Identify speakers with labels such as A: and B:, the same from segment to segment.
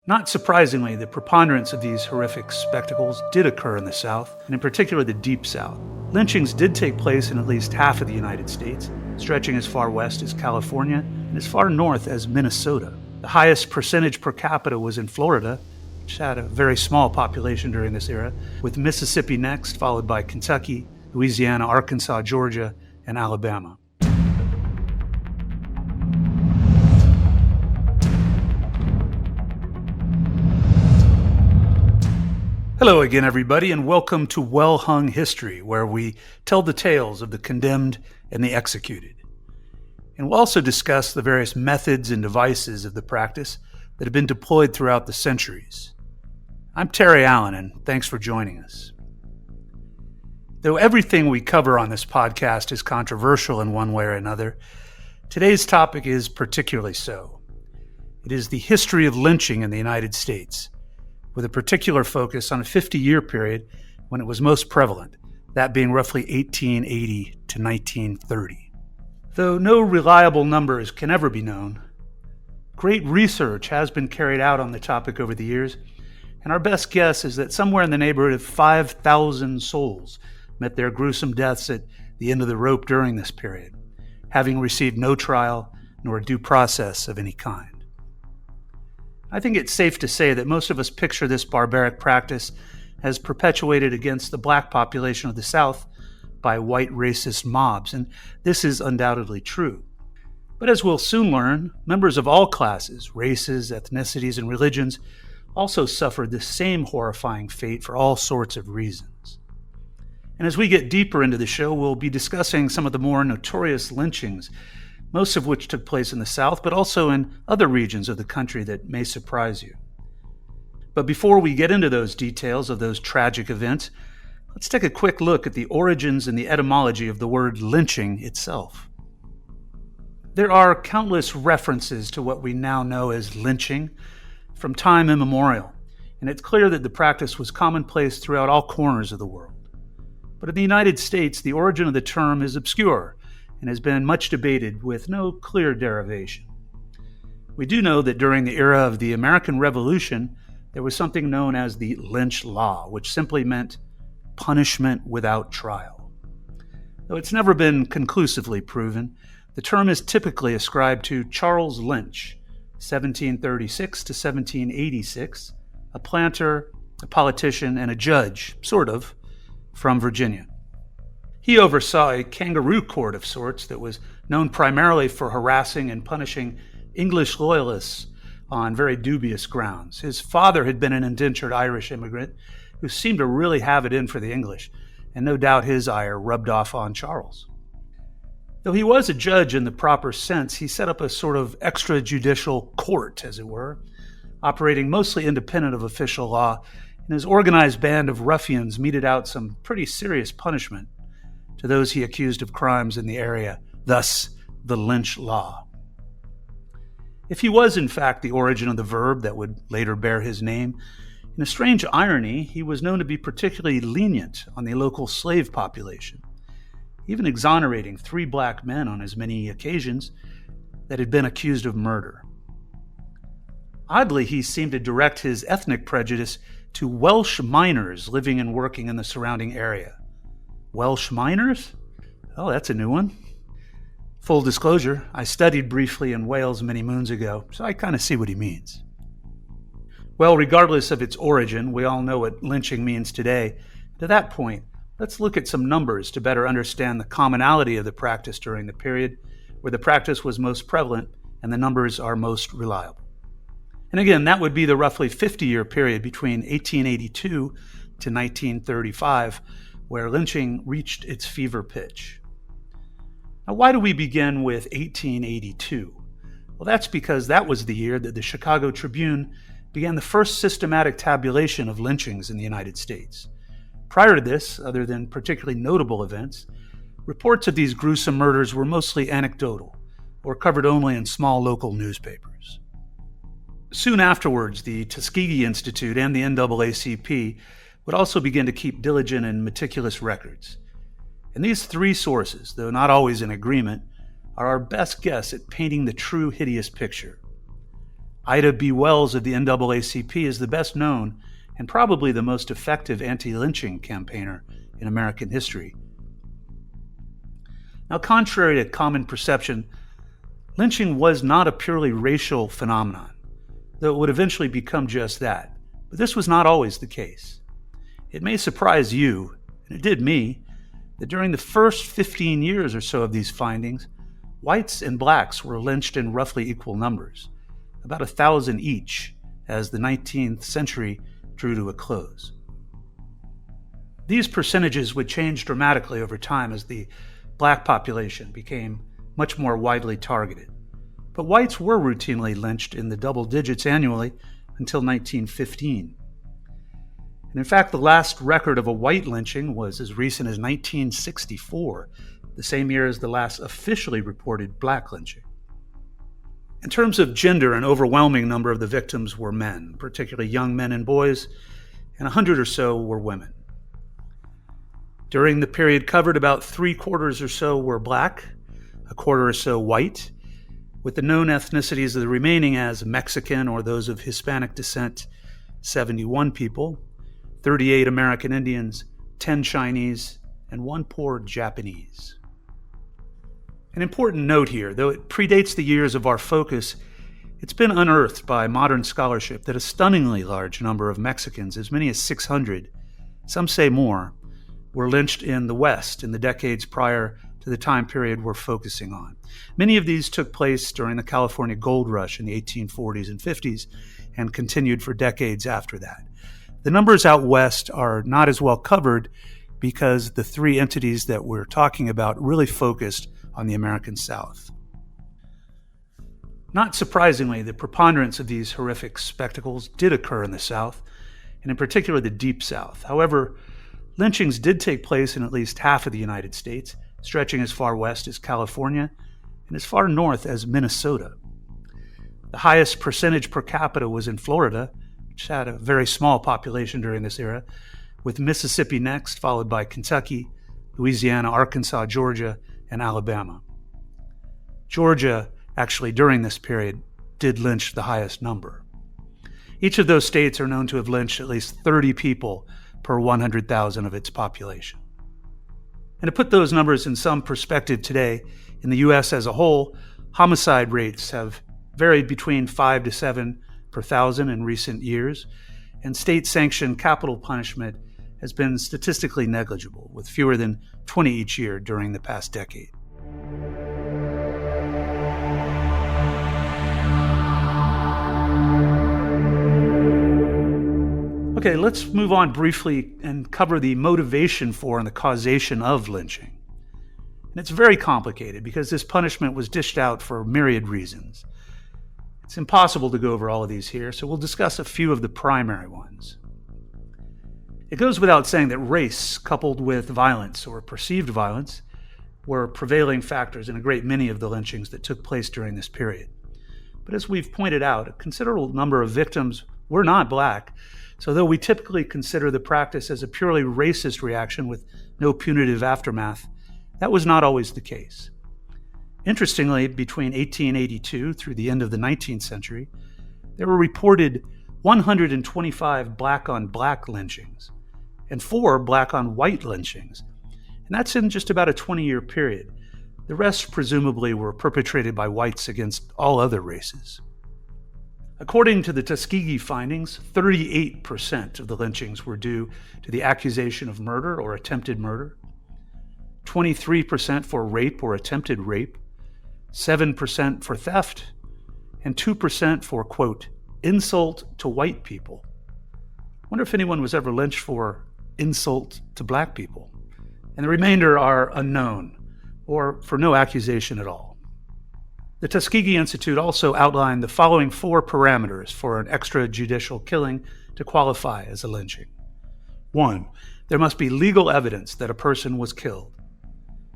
A: Not surprisingly, the preponderance of these horrific spectacles did occur in the South, and in particular the Deep South. Lynchings did take place in at least half of the United States, stretching as far west as California and as far north as Minnesota. The highest percentage per capita was in Florida, which had a very small population during this era, with Mississippi next, followed by Kentucky, Louisiana, Arkansas, Georgia, and Alabama. Hello again, everybody, and welcome to Well-Hung History, where we tell the tales of the condemned and the executed. And we'll also discuss the various methods and devices of the practice that have been deployed throughout the centuries. I'm Terry Allen, and thanks for joining us. Though everything we cover on this podcast is controversial in one way or another, today's topic is particularly so. It is the history of lynching in the United States, with a particular focus on a 50-year period when it was most prevalent, that being roughly 1880 to 1930. Though no reliable numbers can ever be known, great research has been carried out on the topic over the years, and our best guess is that somewhere in the neighborhood of 5,000 souls met their gruesome deaths at the end of the rope during this period, having received no trial nor due process of any kind. I think it's safe to say that most of us picture this barbaric practice as perpetuated against the black population of the South by white racist mobs, and this is undoubtedly true. But as we'll soon learn, members of all classes, races, ethnicities, and religions also suffered the same horrifying fate for all sorts of reasons. And as we get deeper into the show, we'll be discussing some of the more notorious lynchings, most of which took place in the South, but also in other regions of the country that may surprise you. But before we get into those details of those tragic events, let's take a quick look at the origins and the etymology of the word lynching itself. There are countless references to what we now know as lynching from time immemorial, and it's clear that the practice was commonplace throughout all corners of the world. But in the United States, the origin of the term is obscure and has been much debated with no clear derivation. We do know that during the era of the American Revolution, there was something known as the lynch law, which simply meant punishment without trial. Though it's never been conclusively proven, the term is typically ascribed to Charles Lynch, 1736 to 1786, a planter, a politician, and a judge, sort of, from Virginia. He oversaw a kangaroo court of sorts that was known primarily for harassing and punishing English loyalists on very dubious grounds. His father had been an indentured Irish immigrant who seemed to really have it in for the English, and no doubt his ire rubbed off on Charles. Though he was a judge in the proper sense, he set up a sort of extrajudicial court, as it were, operating mostly independent of official law, and his organized band of ruffians meted out some pretty serious punishment to those he accused of crimes in the area, thus the lynch law. If he was in fact the origin of the verb that would later bear his name, in a strange irony, he was known to be particularly lenient on the local slave population, even exonerating 3 black men on as many occasions that had been accused of murder. Oddly, he seemed to direct his ethnic prejudice to Welsh miners living and working in the surrounding area. Welsh miners? Oh, that's a new one. Full disclosure, I studied briefly in Wales many moons ago, so I kind of see what he means. Well, regardless of its origin, we all know what lynching means today. To that point, let's look at some numbers to better understand the commonality of the practice during the period where the practice was most prevalent and the numbers are most reliable. And again, that would be the roughly 50-year period between 1882 to 1935, where lynching reached its fever pitch. Now, why do we begin with 1882? Well, that's because that was the year that the Chicago Tribune began the first systematic tabulation of lynchings in the United States. Prior to this, other than particularly notable events, reports of these gruesome murders were mostly anecdotal or covered only in small local newspapers. Soon afterwards, the Tuskegee Institute and the NAACP would also begin to keep diligent and meticulous records. And these 3 sources, though not always in agreement, are our best guess at painting the true hideous picture. Ida B. Wells of the NAACP is the best known and probably the most effective anti-lynching campaigner in American history. Now, contrary to common perception, lynching was not a purely racial phenomenon, though it would eventually become just that. But this was not always the case. It may surprise you, and it did me, that during the first 15 years or so of these findings, whites and blacks were lynched in roughly equal numbers, about 1,000 each, as the 19th century drew to a close. These percentages would change dramatically over time as the black population became much more widely targeted. But whites were routinely lynched in the double digits annually until 1915. And in fact, the last record of a white lynching was as recent as 1964, the same year as the last officially reported black lynching. In terms of gender, an overwhelming number of the victims were men, particularly young men and boys, and 100 or so were women. During the period covered, about 3/4 or so were black, 1/4 or so white, with the known ethnicities of the remaining as Mexican or those of Hispanic descent, 71 people, 38 American Indians, 10 Chinese, and 1 poor Japanese. An important note here, though it predates the years of our focus, it's been unearthed by modern scholarship that a stunningly large number of Mexicans, as many as 600, some say more, were lynched in the West in the decades prior to the time period we're focusing on. Many of these took place during the California gold rush in the 1840s and 50s and continued for decades after that. The numbers out west are not as well covered because the three entities that we're talking about really focused on the American South. Not surprisingly, the preponderance of these horrific spectacles did occur in the South, and in particular the Deep South. However, lynchings did take place in at least half of the United States, stretching as far west as California and as far north as Minnesota. The highest percentage per capita was in Florida, which had a very small population during this era, with Mississippi next, followed by Kentucky, Louisiana, Arkansas, Georgia, and Alabama. Georgia, actually during this period, did lynch the highest number. Each of those states are known to have lynched at least 30 people per 100,000 of its population. And to put those numbers in some perspective today, in the U.S. as a whole, homicide rates have varied between 5 to 7 per thousand in recent years, and state-sanctioned capital punishment has been statistically negligible, with fewer than 20 each year during the past decade. Okay, let's move on briefly and cover the motivation for and the causation of lynching. And it's very complicated because this punishment was dished out for myriad reasons. It's impossible to go over all of these here, so we'll discuss a few of the primary ones. It goes without saying that race, coupled with violence or perceived violence, were prevailing factors in a great many of the lynchings that took place during this period. But as we've pointed out, a considerable number of victims were not black, so though we typically consider the practice as a purely racist reaction with no punitive aftermath, that was not always the case. Interestingly, between 1882 through the end of the 19th century, there were reported 125 black-on-black lynchings and 4 black-on-white lynchings, and that's in just about a 20-year period. The rest presumably were perpetrated by whites against all other races. According to the Tuskegee findings, 38% of the lynchings were due to the accusation of murder or attempted murder, 23% for rape or attempted rape, 7% for theft, and 2% for, quote, insult to white people. I wonder if anyone was ever lynched for insult to black people. And the remainder are unknown, or for no accusation at all. The Tuskegee Institute also outlined the following 4 parameters for an extrajudicial killing to qualify as a lynching. 1. There must be legal evidence that a person was killed.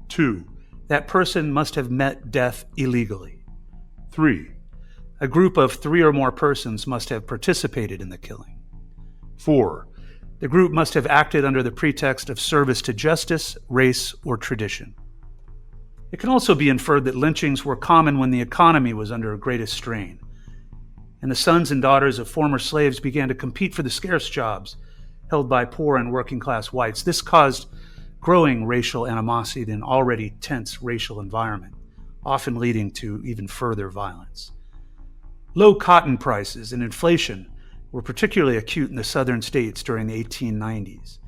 A: 2. That person must have met death illegally. 3. A group of 3 or more persons must have participated in the killing. 4. The group must have acted under the pretext of service to justice, race, or tradition. It can also be inferred that lynchings were common when the economy was under greatest strain. and the sons and daughters of former slaves began to compete for the scarce jobs held by poor and working-class whites. This caused growing racial animosity in an already tense racial environment, often leading to even further violence. Low cotton prices and inflation were particularly acute in the southern states during the 1890s,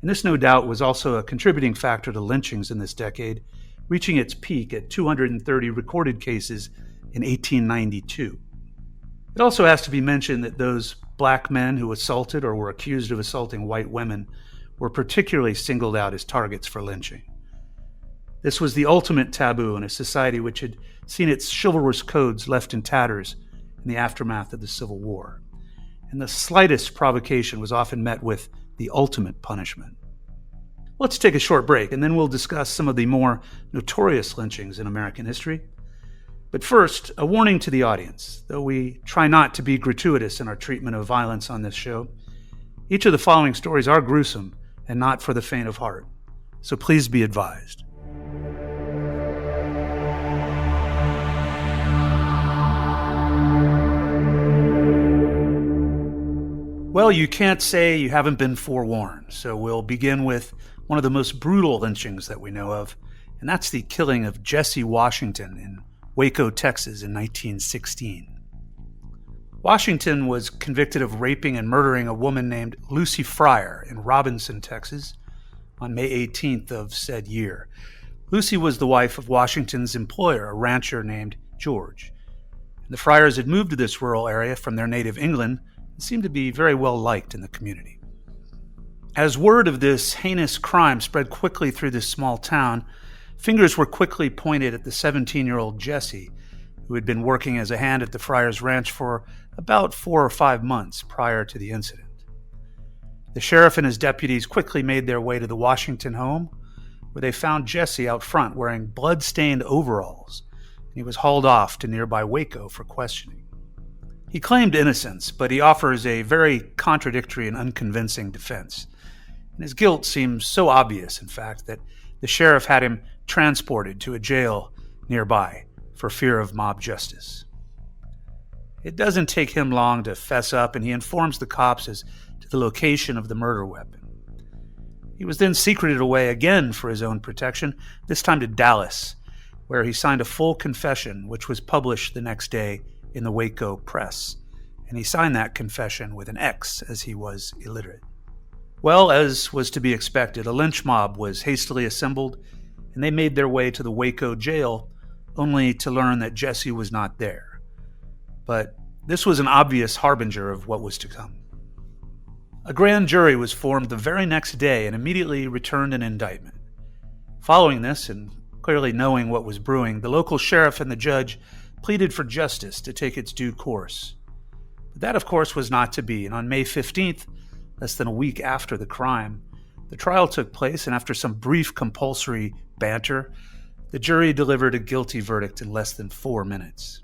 A: and this no doubt was also a contributing factor to lynchings in this decade, reaching its peak at 230 recorded cases in 1892. It also has to be mentioned that those black men who assaulted or were accused of assaulting white women were particularly singled out as targets for lynching. This was the ultimate taboo in a society which had seen its chivalrous codes left in tatters in the aftermath of the Civil War, and the slightest provocation was often met with the ultimate punishment. Let's take a short break, and then we'll discuss some of the more notorious lynchings in American history. But first, a warning to the audience. Though we try not to be gratuitous in our treatment of violence on this show, each of the following stories are gruesome and not for the faint of heart. So please be advised. Well, you can't say you haven't been forewarned, so we'll begin with one of the most brutal lynchings that we know of, and that's the killing of Jesse Washington in Waco, Texas in 1916. Washington was convicted of raping and murdering a woman named Lucy Fryer in Robinson, Texas, on May 18th of said year. Lucy was the wife of Washington's employer, a rancher named George. The Fryers had moved to this rural area from their native England and seemed to be very well liked in the community. As word of this heinous crime spread quickly through this small town, fingers were quickly pointed at the 17-year-old Jesse, who had been working as a hand at the Fryers' ranch for about 4 or 5 months prior to the incident. The sheriff and his deputies quickly made their way to the Washington home, where they found Jesse out front wearing blood-stained overalls, and he was hauled off to nearby Waco for questioning. He claimed innocence, but he offers a very contradictory and unconvincing defense. And his guilt seems so obvious, in fact, that the sheriff had him transported to a jail nearby for fear of mob justice. It doesn't take him long to fess up, and he informs the cops as to the location of the murder weapon. He was then secreted away again for his own protection, this time to Dallas, where he signed a full confession, which was published the next day in the Waco Press. And he signed that confession with an X, as he was illiterate. Well, as was to be expected, a lynch mob was hastily assembled, and they made their way to the Waco jail, only to learn that Jesse was not there. But this was an obvious harbinger of what was to come. A grand jury was formed the very next day and immediately returned an indictment. Following this, and clearly knowing what was brewing, the local sheriff and the judge pleaded for justice to take its due course. But that, of course, was not to be, and on May 15th, less than a week after the crime, the trial took place, and after some brief compulsory banter, the jury delivered a guilty verdict in less than 4 minutes.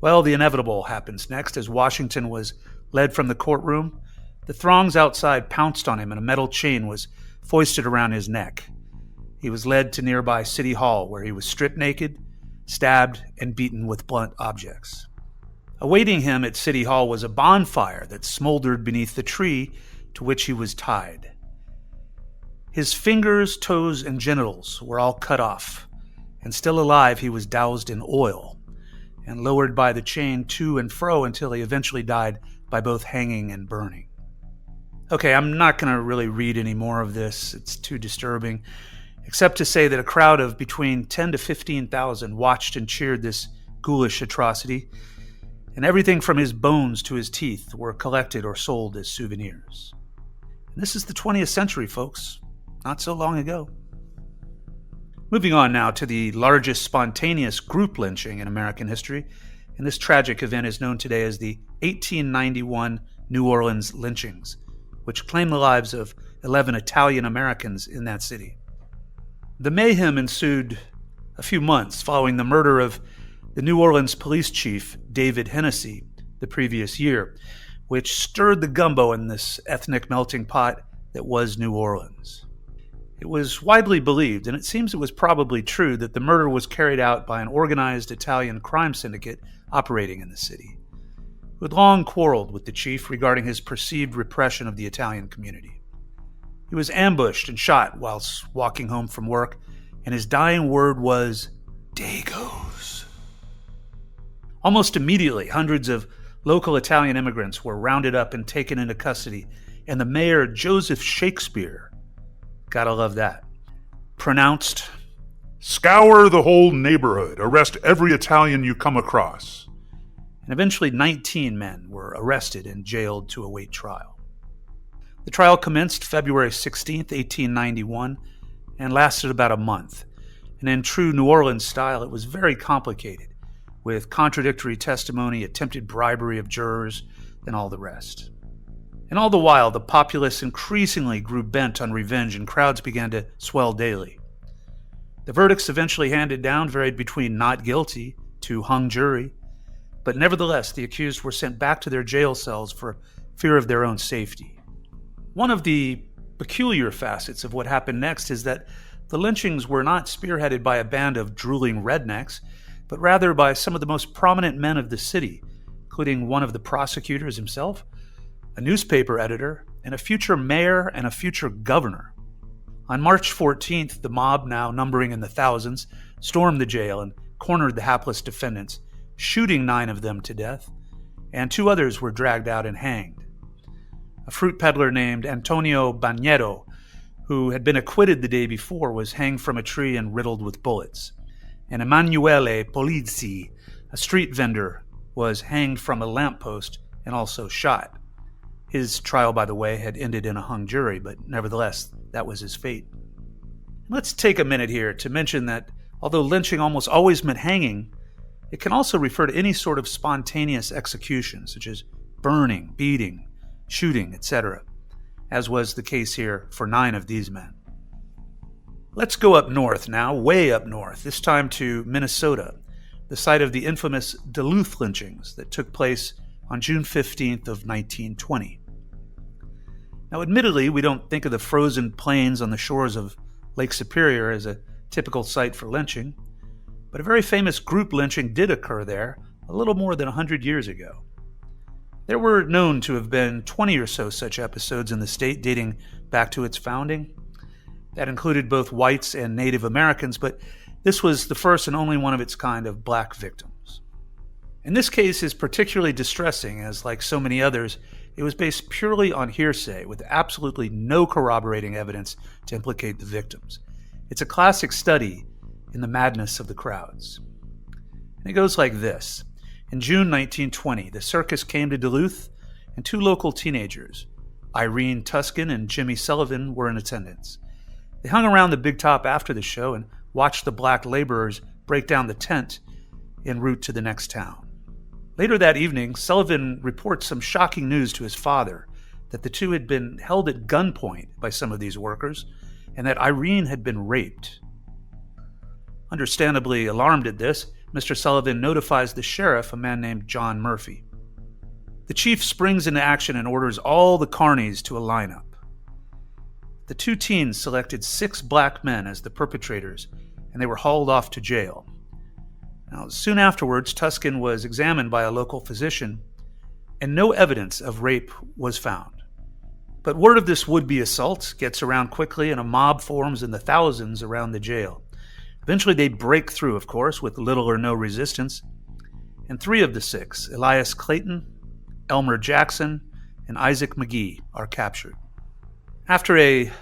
A: Well, the inevitable happens next. As Washington was led from the courtroom, the throngs outside pounced on him, and a metal chain was foisted around his neck. He was led to nearby City Hall, where he was stripped naked, stabbed, and beaten with blunt objects. Awaiting him at City Hall was a bonfire that smoldered beneath the tree to which he was tied. His fingers, toes, and genitals were all cut off, and still alive he was doused in oil and lowered by the chain to and fro until he eventually died by both hanging and burning. Okay, I'm not going to really read any more of this. It's too disturbing, except to say that a crowd of between 10 to 15,000 watched and cheered this ghoulish atrocity, and everything from his bones to his teeth were collected or sold as souvenirs. And this is the 20th century, folks, not so long ago. Moving on now to the largest spontaneous group lynching in American history, and this tragic event is known today as the 1891 New Orleans lynchings, which claimed the lives of 11 Italian Americans in that city. The mayhem ensued a few months following the murder of the New Orleans police chief, David Hennessy, the previous year, which stirred the gumbo in this ethnic melting pot that was New Orleans. It was widely believed, and it seems it was probably true, that the murder was carried out by an organized Italian crime syndicate operating in the city. who had long quarreled with the chief regarding his perceived repression of the Italian community. He was ambushed and shot whilst walking home from work, and his dying word was, "Dagos." Almost immediately, hundreds of local Italian immigrants were rounded up and taken into custody, and the mayor, Joseph Shakespeare, gotta love that, pronounced,
B: "Scour the whole neighborhood. Arrest every Italian you come across."
A: And eventually 19 men were arrested and jailed to await trial. The trial commenced February 16th, 1891, and lasted about a month. And in true New Orleans style, it was very complicated, with contradictory testimony, attempted bribery of jurors, and all the rest. And all the while, the populace increasingly grew bent on revenge, and crowds began to swell daily. The verdicts eventually handed down varied between not guilty to hung jury, but nevertheless, the accused were sent back to their jail cells for fear of their own safety. One of the peculiar facets of what happened next is that the lynchings were not spearheaded by a band of drooling rednecks, but rather by some of the most prominent men of the city, including one of the prosecutors himself, a newspaper editor, and a future mayor and a future governor. On March 14th, the mob, now numbering in the thousands, stormed the jail and cornered the hapless defendants, shooting 9 of them to death, and 2 others were dragged out and hanged. A fruit peddler named Antonio Bagnetto, who had been acquitted the day before, was hanged from a tree and riddled with bullets. And Emanuele Polizzi, a street vendor, was hanged from a lamppost and also shot. His trial, by the way, had ended in a hung jury, but nevertheless, that was his fate. Let's take a minute here to mention that although lynching almost always meant hanging, it can also refer to any sort of spontaneous execution, such as burning, beating, shooting, etc., as was the case here for 9 of these men. Let's go up north now, way up north, this time to Minnesota, the site of the infamous Duluth lynchings that took place on June 15th of 1920. Now, admittedly, we don't think of the frozen plains on the shores of Lake Superior as a typical site for lynching, but a very famous group lynching did occur there a little more than 100 years ago. There were known to have been 20 or so such episodes in the state dating back to its founding. That included both whites and Native Americans, but this was the first and only one of its kind of black victims. And this case is particularly distressing as, like so many others, it was based purely on hearsay with absolutely no corroborating evidence to implicate the victims. It's a classic study in the madness of the crowds. And it goes like this. In June 1920, the circus came to Duluth, and 2 local teenagers, Irene Tuscan and Jimmy Sullivan, were in attendance. They hung around the big top after the show and watched the black laborers break down the tent en route to the next town. Later that evening, Sullivan reports some shocking news to his father, that the 2 had been held at gunpoint by some of these workers, and that Irene had been raped. Understandably alarmed at this, Mr. Sullivan notifies the sheriff, a man named John Murphy. The chief springs into action and orders all the carnies to a lineup. The 2 teens selected 6 black men as the perpetrators, and they were hauled off to jail. Now, soon afterwards, Tuscan was examined by a local physician, and no evidence of rape was found. But word of this would-be assault gets around quickly, and a mob forms in the thousands around the jail. Eventually, they break through, of course, with little or no resistance, and 3 of the 6, Elias Clayton, Elmer Jackson, and Isaac McGee, are captured. After a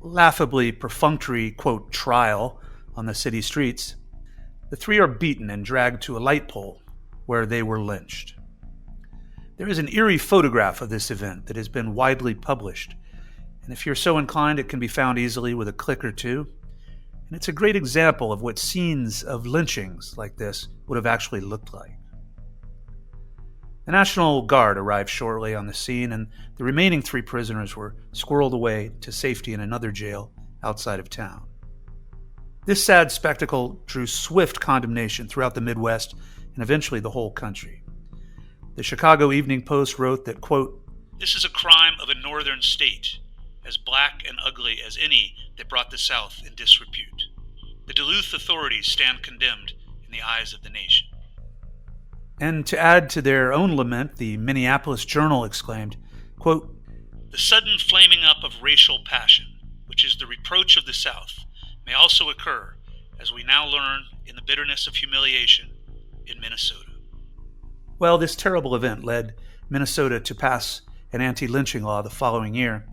A: laughably perfunctory, quote, trial on the city streets, the 3 are beaten and dragged to a light pole where they were lynched. There is an eerie photograph of this event that has been widely published, and if you're so inclined, it can be found easily with a click or 2. And it's a great example of what scenes of lynchings like this would have actually looked like. The National Guard arrived shortly on the scene, and the remaining 3 prisoners were squirreled away to safety in another jail outside of town. This sad spectacle drew swift condemnation throughout the Midwest and eventually the whole country. The Chicago Evening Post wrote that, quote, "This is a crime of a northern state, as black and ugly as any that brought the South in disrepute. The Duluth authorities stand condemned in the eyes of the nation." And to add to their own lament, the Minneapolis Journal exclaimed, quote, "The sudden flaming up of racial passion, which is the reproach of the South, may also occur, as we now learn, in the bitterness of humiliation in Minnesota." Well, this terrible event led Minnesota to pass an anti-lynching law the following year,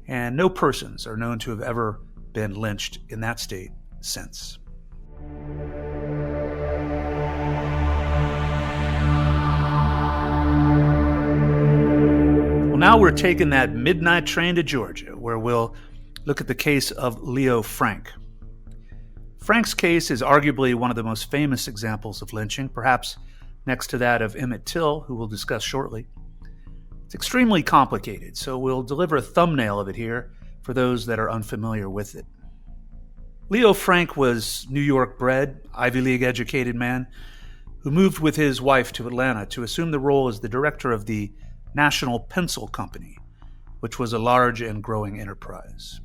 A: and no persons are known to have ever been lynched in that state since. Well, now we're taking that midnight train to Georgia, where we'll look at the case of Leo Frank. Frank's case is arguably one of the most famous examples of lynching, perhaps next to that of Emmett Till, who we'll discuss shortly. It's extremely complicated, so we'll deliver a thumbnail of it here for those that are unfamiliar with it. Leo Frank was New York-bred, Ivy League educated man who moved with his wife to Atlanta to assume the role as the director of the National Pencil Company, which was a large and growing enterprise.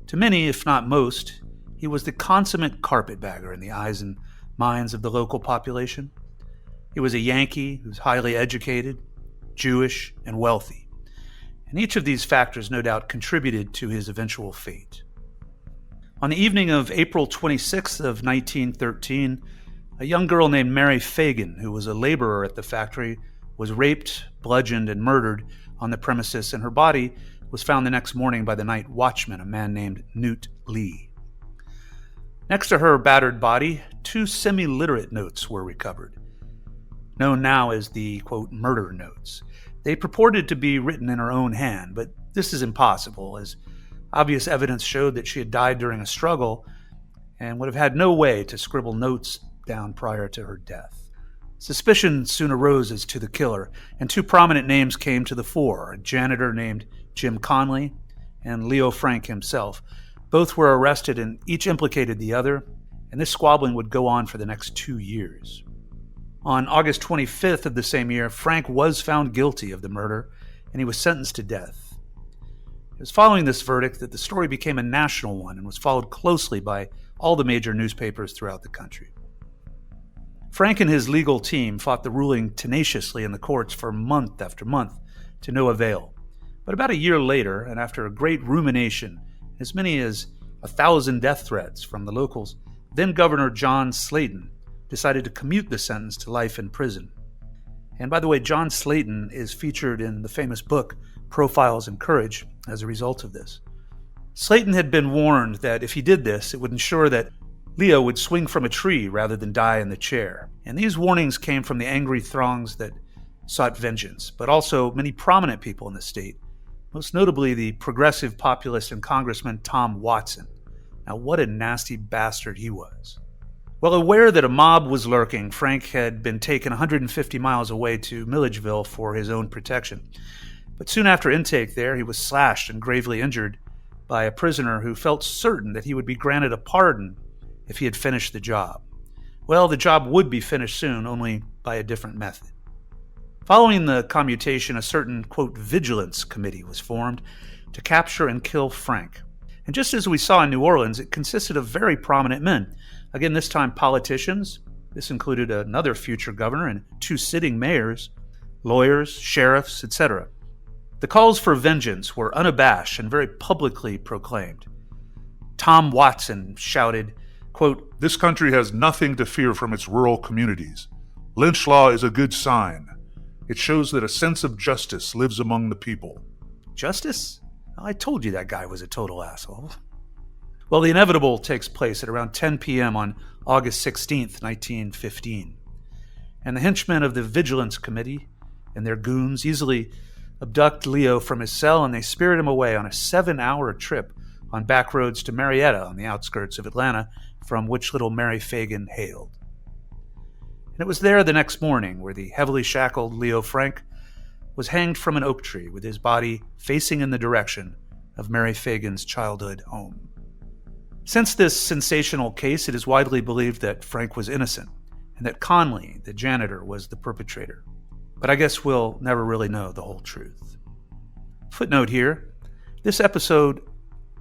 A: To many, if not most, he was the consummate carpetbagger in the eyes and minds of the local population. He was a Yankee who was highly educated, Jewish, and wealthy. And each of these factors no doubt contributed to his eventual fate. On the evening of April 26th of 1913, a young girl named Mary Fagan, who was a laborer at the factory, was raped, bludgeoned, and murdered on the premises, and her body was found the next morning by the night watchman, a man named Newt Lee. Next to her battered body, 2 semi-literate notes were recovered, known now as the, quote, murder notes. They purported to be written in her own hand, but this is impossible, as obvious evidence showed that she had died during a struggle and would have had no way to scribble notes down prior to her death. Suspicion soon arose as to the killer, and 2 prominent names came to the fore, a janitor named Jim Conley and Leo Frank himself. Both were arrested and each implicated the other, and this squabbling would go on for the next 2 years. On August 25th of the same year, Frank was found guilty of the murder, and he was sentenced to death. It was following this verdict that the story became a national one and was followed closely by all the major newspapers throughout the country. Frank and his legal team fought the ruling tenaciously in the courts for month after month to no avail. But about a year later, and after a great rumination, as many as 1,000 death threats from the locals, then Governor John Slayton decided to commute the sentence to life in prison. And by the way, John Slayton is featured in the famous book Profiles in Courage as a result of this. Slayton had been warned that if he did this, it would ensure that Leo would swing from a tree rather than die in the chair. And these warnings came from the angry throngs that sought vengeance, but also many prominent people in the state, most notably the progressive populist and Congressman Tom Watson. Now, what a nasty bastard he was. Well, aware that a mob was lurking, Frank had been taken 150 miles away to Milledgeville for his own protection. But soon after intake there, he was slashed and gravely injured by a prisoner who felt certain that he would be granted a pardon if he had finished the job. Well, the job would be finished soon, only by a different method. Following the commutation, a certain, quote, vigilance committee was formed to capture and kill Frank. And just as we saw in New Orleans, it consisted of very prominent men. Again, this time politicians. This included another future governor and 2 sitting mayors, lawyers, sheriffs, etc. The calls for vengeance were unabashed and very publicly proclaimed. Tom Watson shouted, quote, "This country has nothing to fear from its rural communities. Lynch law is a good sign. It shows that a sense of justice lives among the people." Justice? I told you that guy was a total asshole. Well, the inevitable takes place at around 10 p.m. on August 16th, 1915. And the henchmen of the Vigilance Committee and their goons easily abduct Leo from his cell, and they spirit him away on a 7-hour trip on back roads to Marietta on the outskirts of Atlanta, from which little Mary Fagan hailed. And it was there the next morning where the heavily shackled Leo Frank was hanged from an oak tree with his body facing in the direction of Mary Fagan's childhood home. Since this sensational case, it is widely believed that Frank was innocent and that Conley, the janitor, was the perpetrator. But I guess we'll never really know the whole truth. Footnote here, this episode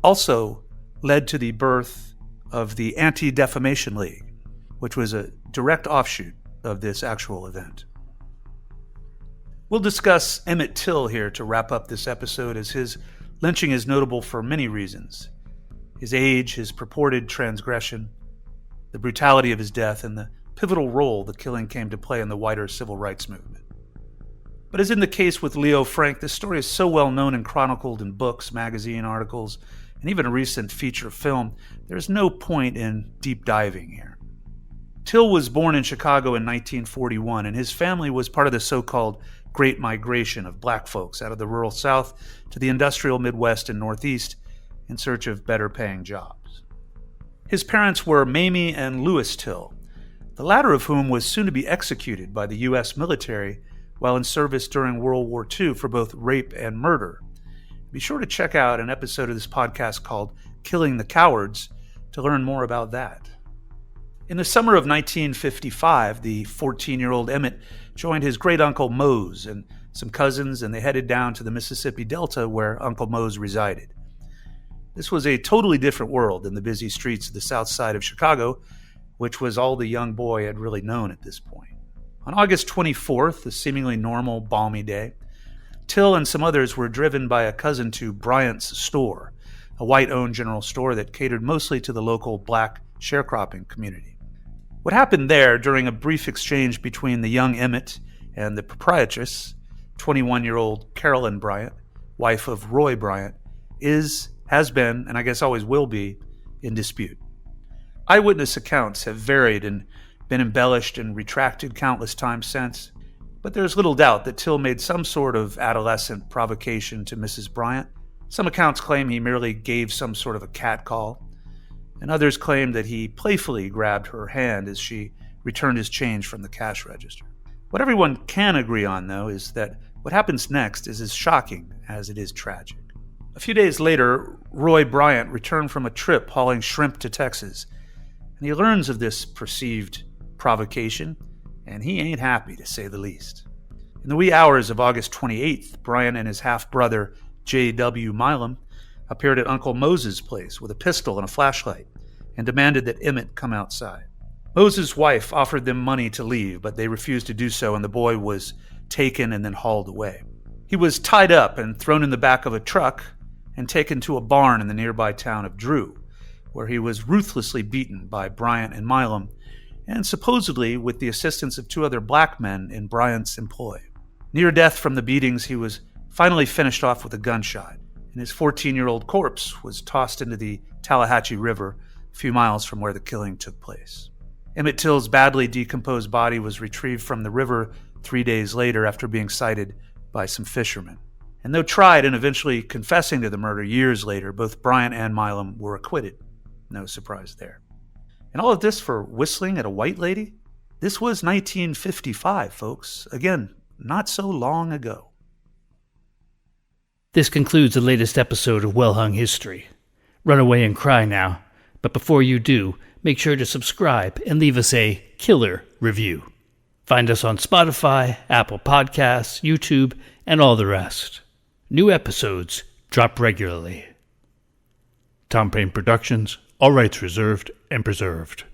A: also led to the birth of the Anti-Defamation League, which was a direct offshoot of this actual event. We'll discuss Emmett Till here to wrap up this episode, as his lynching is notable for many reasons. His age, his purported transgression, the brutality of his death, and the pivotal role the killing came to play in the wider civil rights movement. But as in the case with Leo Frank, this story is so well known and chronicled in books, magazine articles, and even a recent feature film, there's no point in deep diving here. Till was born in Chicago in 1941, and his family was part of the so-called Great Migration of black folks out of the rural South to the industrial Midwest and Northeast in search of better-paying jobs. His parents were Mamie and Louis Till, the latter of whom was soon to be executed by the U.S. military while in service during World War II for both rape and murder. Be sure to check out an episode of this podcast called Killing the Cowards to learn more about that. In the summer of 1955, the 14-year-old Emmett joined his great-uncle Mose and some cousins, and they headed down to the Mississippi Delta where Uncle Mose resided. This was a totally different world than the busy streets of the south side of Chicago, which was all the young boy had really known at this point. On August 24th, a seemingly normal, balmy day, Till and some others were driven by a cousin to Bryant's store, a white-owned general store that catered mostly to the local black sharecropping community. What happened there during a brief exchange between the young Emmett and the proprietress, 21-year-old Carolyn Bryant, wife of Roy Bryant, has been, and I guess always will be, in dispute. Eyewitness accounts have varied and been embellished and retracted countless times since, but there's little doubt that Till made some sort of adolescent provocation to Mrs. Bryant. Some accounts claim he merely gave some sort of a catcall, and others claim that he playfully grabbed her hand as she returned his change from the cash register. What everyone can agree on, though, is that what happens next is as shocking as it is tragic. A few days later, Roy Bryant returned from a trip hauling shrimp to Texas, and he learns of this perceived provocation, and he ain't happy, to say the least. In the wee hours of August 28th, Bryant and his half-brother, J.W. Milam, appeared at Uncle Mose's place with a pistol and a flashlight and demanded that Emmett come outside. Mose's wife offered them money to leave, but they refused to do so, and the boy was taken and then hauled away. He was tied up and thrown in the back of a truck and taken to a barn in the nearby town of Drew, where he was ruthlessly beaten by Bryant and Milam, and supposedly with the assistance of two other black men in Bryant's employ. Near death from the beatings, he was finally finished off with a gunshot, and his 14-year-old corpse was tossed into the Tallahatchie River a few miles from where the killing took place. Emmett Till's badly decomposed body was retrieved from the river 3 days later after being sighted by some fishermen. And though tried and eventually confessing to the murder years later, both Bryant and Milam were acquitted. No surprise there. And all of this for whistling at a white lady? This was 1955, folks. Again, not so long ago.
C: This concludes the latest episode of Well Hung History. Run away and cry now, but before you do, make sure to subscribe and leave us a killer review. Find us on Spotify, Apple Podcasts, YouTube, and all the rest. New episodes drop regularly. Tom Payne Productions, all rights reserved and preserved.